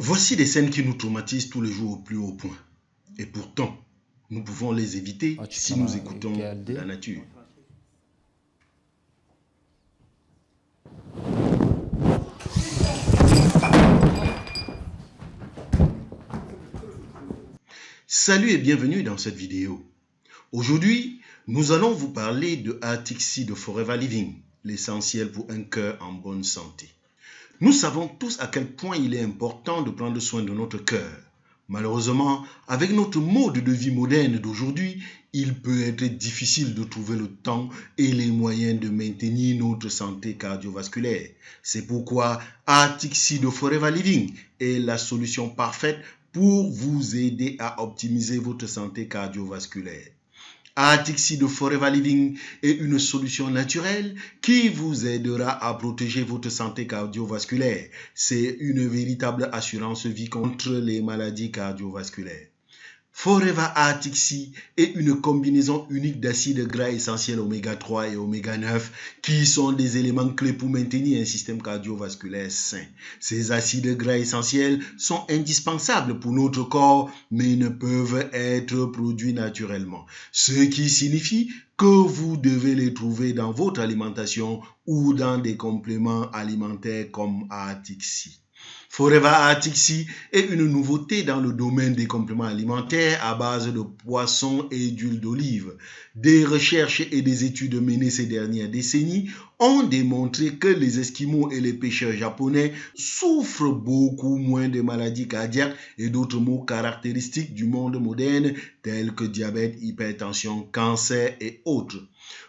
Voici des scènes qui nous traumatisent tous les jours au plus haut point. Et pourtant, nous pouvons les éviter si nous Açıklama écoutons la geldi. nature. Salut et bienvenue dans cette vidéo. Aujourd'hui, nous allons vous parler de Arctic Sea de Forever Living, l'essentiel pour un cœur en bonne santé. Nous savons tous à quel point il est important de prendre soin de notre cœur. Malheureusement, avec notre mode de vie moderne d'aujourd'hui, il peut être difficile de trouver le temps et les moyens de maintenir notre santé cardiovasculaire. C'est pourquoi Arctic Sea de Forever Living est la solution parfaite pour vous aider à optimiser votre santé cardiovasculaire. Arctic Sea de Forever Living est une solution naturelle qui vous aidera à protéger votre santé cardiovasculaire. C'est une véritable assurance vie contre les maladies cardiovasculaires. Forever Arctic Sea est une combinaison unique d'acides gras essentiels oméga 3 et oméga 9 qui sont des éléments clés pour maintenir un système cardiovasculaire sain. Ces acides gras essentiels sont indispensables pour notre corps mais ne peuvent être produits naturellement, ce qui signifie que vous devez les trouver dans votre alimentation ou dans des compléments alimentaires comme Arctic Sea. Forever Arctic Sea est une nouveauté dans le domaine des compléments alimentaires à base de poissons et d'huile d'olive. Des recherches et des études menées ces dernières décennies ont démontré que les Esquimaux et les pêcheurs japonais souffrent beaucoup moins de maladies cardiaques et d'autres maux caractéristiques du monde moderne tels que diabète, hypertension, cancer et autres.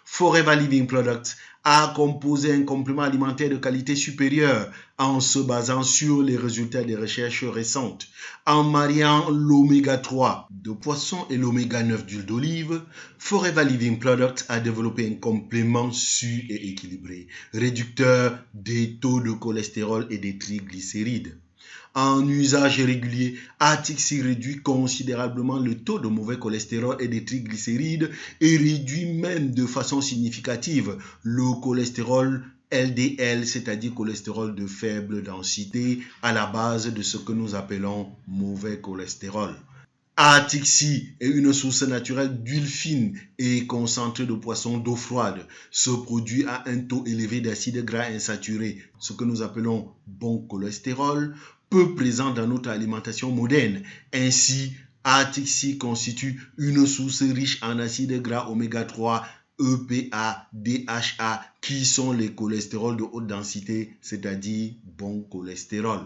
Forever Living Products a composé un complément alimentaire de qualité supérieure en se basant sur les résultats des recherches récentes. En mariant l'oméga 3 de poisson et l'oméga 9 d'huile d'olive, Forever Living Products a développé un complément sûr et équilibré, réducteur des taux de cholestérol et des triglycérides. En usage régulier, Arctic Sea réduit considérablement le taux de mauvais cholestérol et des triglycérides et réduit même de façon significative le cholestérol LDL, c'est-à-dire cholestérol de faible densité, à la base de ce que nous appelons mauvais cholestérol. Arctic Sea est une source naturelle d'huile fine et concentrée de poisson d'eau froide. Ce produit a un taux élevé d'acides gras insaturés, ce que nous appelons bon cholestérol, peu présent dans notre alimentation moderne. Ainsi, Arctic Sea constitue une source riche en acides gras oméga 3, EPA, DHA, qui sont les cholestérols de haute densité, c'est-à-dire bon cholestérol.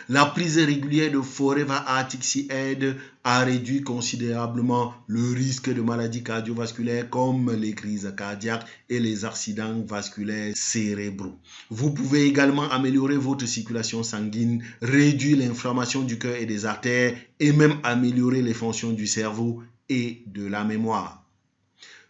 La prise régulière de Forever Arctic Sea aide à réduire considérablement le risque de maladies cardiovasculaires comme les crises cardiaques et les accidents vasculaires cérébraux. Vous pouvez également améliorer votre circulation sanguine, réduire l'inflammation du cœur et des artères et même améliorer les fonctions du cerveau et de la mémoire.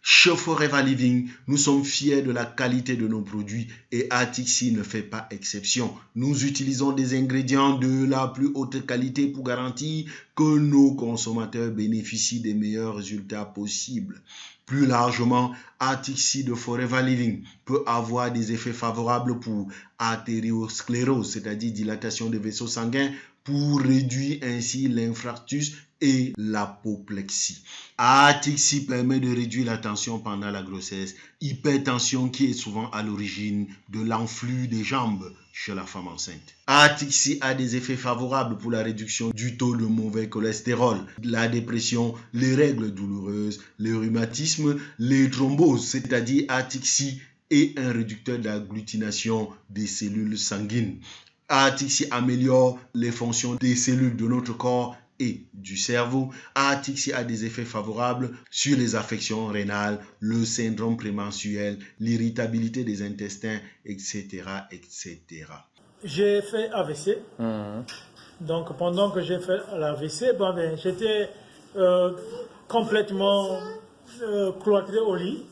Chez Forever Living, nous sommes fiers de la qualité de nos produits et Arctic Sea ne fait pas exception. Nous utilisons des ingrédients de la plus haute qualité pour garantir que nos consommateurs bénéficient des meilleurs résultats possibles. Plus largement, Arctic Sea de Forever Living peut avoir des effets favorables pour artériosclérose, c'est-à-dire dilatation des vaisseaux sanguins, pour réduire ainsi l'infarctus et l'apoplexie. Arctic Sea permet de réduire la tension pendant la grossesse, hypertension qui est souvent à l'origine de l'enflux des jambes chez la femme enceinte. Arctic Sea a des effets favorables pour la réduction du taux de mauvais cholestérol, la dépression, les règles douloureuses, le rhumatisme, les thromboses, c'est-à-dire Arctic Sea est un réducteur d'agglutination des cellules sanguines. Arctic Sea améliore les fonctions des cellules de notre corps et du cerveau. Arctic Sea a des effets favorables sur les affections rénales, le syndrome prémenstruel, l'irritabilité des intestins, etc., etc. J'ai fait AVC. Donc pendant que j'ai fait l'AVC, j'étais complètement cloîtré au lit.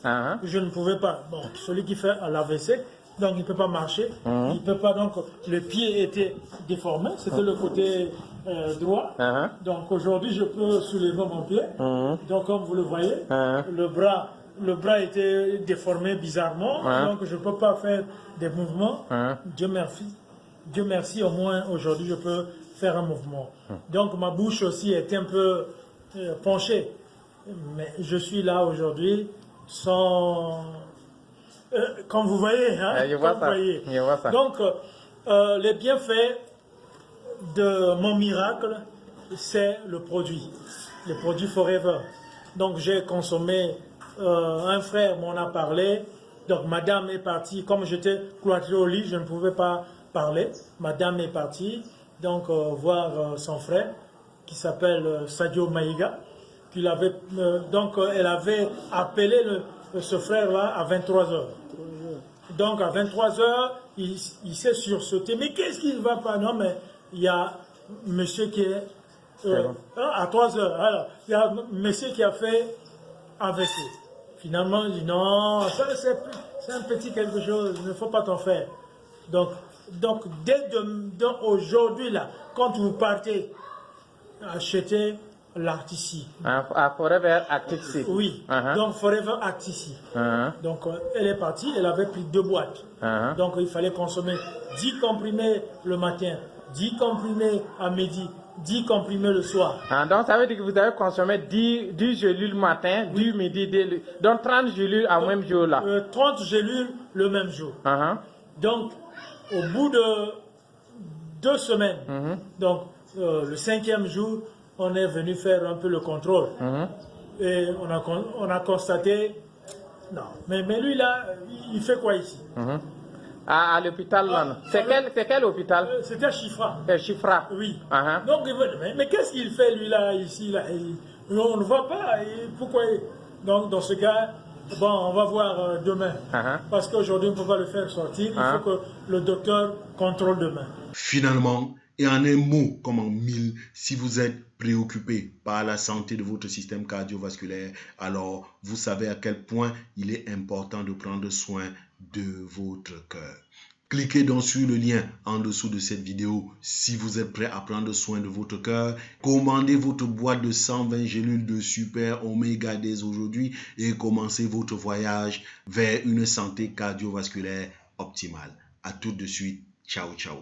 Je ne pouvais pas. Bon, celui qui fait l'AVC, donc il ne peut pas marcher. Il peut pas, donc le pied était déformé, c'était le côté droit. Donc aujourd'hui je peux soulever mon pied. Donc comme vous le voyez, le bras était déformé bizarrement. Donc je ne peux pas faire des mouvements. Dieu merci. Dieu merci, au moins aujourd'hui, je peux faire un mouvement. Donc ma bouche aussi est un peu penchée. Mais je suis là aujourd'hui sans... comme vous voyez, hein, Je vois ça. Donc, les bienfaits de mon miracle, c'est le produit Forever. Donc, j'ai consommé, un frère m'en a parlé, donc madame est partie, comme j'étais cloîtré au lit, je ne pouvais pas parler, madame est partie, donc voir son frère, qui s'appelle Sadio Maïga, donc elle avait appelé ce frère-là à 23h. Donc à 23h, il s'est sursauté. Mais qu'est-ce qu'il ne va pas? Non, mais il y a monsieur qui est... à 3h, alors, il y a monsieur qui a fait AVC. Finalement, il dit non, ça c'est un petit quelque chose, il ne faut pas t'en faire. Donc dès aujourd'hui, là, quand vous partez acheter l'Artici. Forever Actici. Oui, donc Forever Actici. Donc elle est partie, elle avait pris 2 boîtes. Donc il fallait consommer 10 comprimés le matin, 10 comprimés à midi, 10 comprimés le soir. Donc ça veut dire que vous avez consommé 10 gélules le matin, 10 midi, donc 30 gélules au même jour là. 30 gélules le même jour. Donc au bout de 2 semaines, donc le 5e jour, on est venu faire un peu le contrôle. Et on a constaté, non, mais lui là, il fait quoi ici? À l'hôpital là. C'est quel hôpital? C'était Chifra. Chifra. Oui. Donc, mais qu'est-ce qu'il fait lui là, ici là? On ne voit pas. Pourquoi? Donc, dans ce cas, bon, on va voir demain. Parce qu'aujourd'hui, on ne peut pas le faire sortir. Il faut que le docteur contrôle demain. Finalement, et en un mot comme en 1000, si vous êtes préoccupé par la santé de votre système cardiovasculaire, alors vous savez à quel point il est important de prendre soin de votre cœur. Cliquez donc sur le lien en dessous de cette vidéo si vous êtes prêt à prendre soin de votre cœur. Commandez votre boîte de 120 gélules de Super Omega dès aujourd'hui et commencez votre voyage vers une santé cardiovasculaire optimale. À tout de suite. Ciao, ciao.